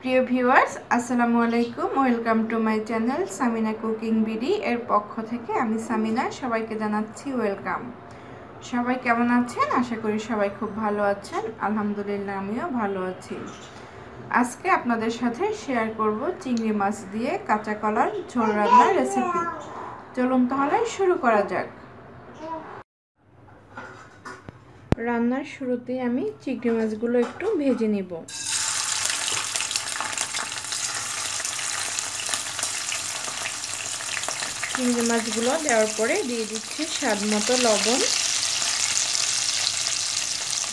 প্রিয় ভিউয়ার্স, আসসালামু আলাইকুম। Welcome to my channel Samina cooking BD এর পক্ষ থেকে আমি সামিনা সবাইকে জানাচ্ছি ওয়েলকাম। সবাই কেমন আছেন? আশা করি সবাই খুব ভালো আছেন। আলহামদুলিল্লাহ, আমিও ভালো আছি। আজকে আপনাদের সাথে শেয়ার করব চিংড়ি মাছ দিয়ে কাঁচা কলার ঝোল রান্নার রেসিপি। চলুন তাহলে শুরু করা যাক। রান্নার শুরুতেই আমি চিংড়ি মাছগুলো একটু ভেজে নিব। চিংড়ি মাছগুলো দেওয়ার পরে দিয়ে দিচ্ছি স্বাদ মতো লবণ,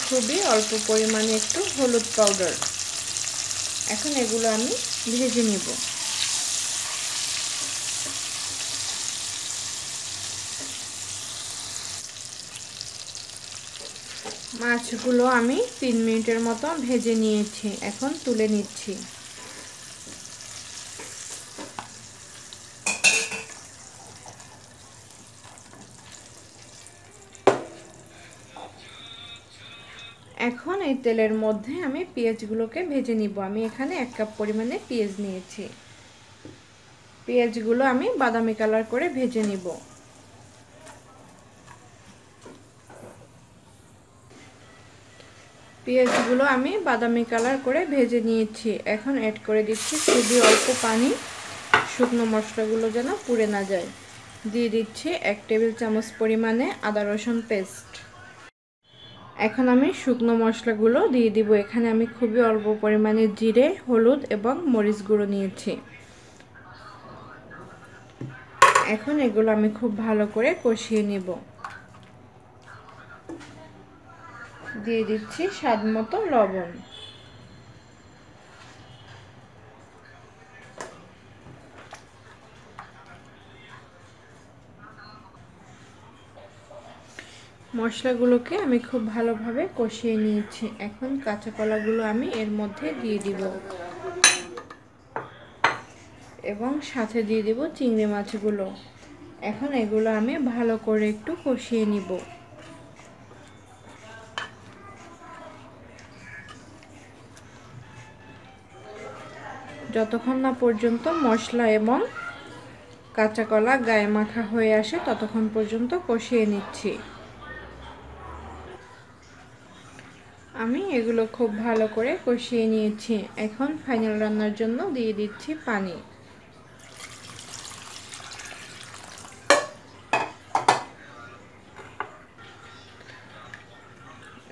খুবই অল্প পরিমাণে একটু হলুদ পাউডার। এখন এগুলো আমি ভেজে নিব। মাছগুলো আমি 3 মিনিটের মতো ভেজে নিয়েছি, এখন তুলে নিচ্ছি। এখন এই তেলের মধ্যে আমি পেঁয়াজগুলোকে ভেজে নিব। আমি এখানে 1 কাপ পরিমাণে পেঁয়াজ নিয়েছি। পেঁয়াজগুলো আমি বাদামি কালার করে ভেজে নিব। পেঁয়াজগুলো আমি বাদামি কালার করে ভেজে নিয়েছি। এখন অ্যাড করে দিচ্ছি খুবই অল্প পানি, শুকনো মশলাগুলো যেন পুড়ে না যায়। দিয়ে দিচ্ছি 1 টেবিল চামচ পরিমাণে আদা রসুন পেস্ট। এখন আমি শুকনো মশলাগুলো দিয়ে দিব। এখানে আমি খুবই অল্প পরিমাণে জিরে, হলুদ এবং মরিচ গুঁড়ো নিয়েছি। এখন এগুলো আমি খুব ভালো করে কষিয়ে নিব। দিয়ে দিচ্ছি স্বাদ মতো লবণ। মশলাগুলোকে আমি খুব ভালোভাবে কষিয়ে নিয়েছি। এখন কাঁচা কলাগুলো আমি এর মধ্যে দিয়ে দিব এবং সাথে দিয়ে দিব চিংড়ি মাছগুলো। এখন এগুলো আমি ভালো করে একটু কষিয়ে নিব। যতক্ষণ না পর্যন্ত মশলা এবং কাঁচা কলা গায়ে মাখা হয়ে আসে ততক্ষণ পর্যন্ত কষিয়ে নিচ্ছি। আমি এগুলো খুব ভালো করে কষিয়ে নিয়েছি। এখন ফাইনাল রান্নার জন্য দিয়ে দিচ্ছি পানি।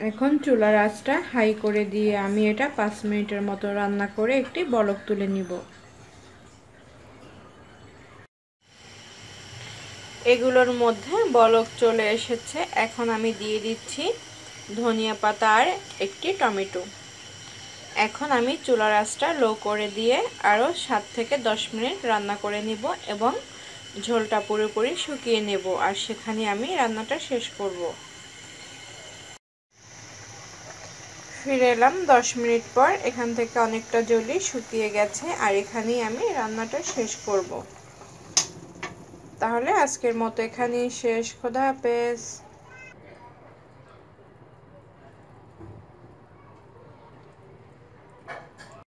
এখন চুলার আঁচটা হাই করে দিয়ে আমি এটা 5 মিনিটের মতো রান্না করে একটি বলক তুলে নিব। এগুলোর মধ্যে বলক চলে এসেছে। এখন আমি দিয়ে দিচ্ছি ধনিয়া পাতা আর একটি টমেটো। এখন আমি চুলার আঁচটা লো করে দিয়ে আরও 7 থেকে 10 মিনিট রান্না করে নিব এবং ঝোলটা পুরোপুরি শুকিয়ে নেব। আর সেখানে আমি রান্নাটা শেষ করব। ফিরে এলাম 10 মিনিট পর। এখান থেকে অনেকটা জলই শুকিয়ে গেছে আর এখানেই আমি রান্নাটা শেষ করব। তাহলে আজকের মতো এখানেই শেষ। খোদা হাফেজ।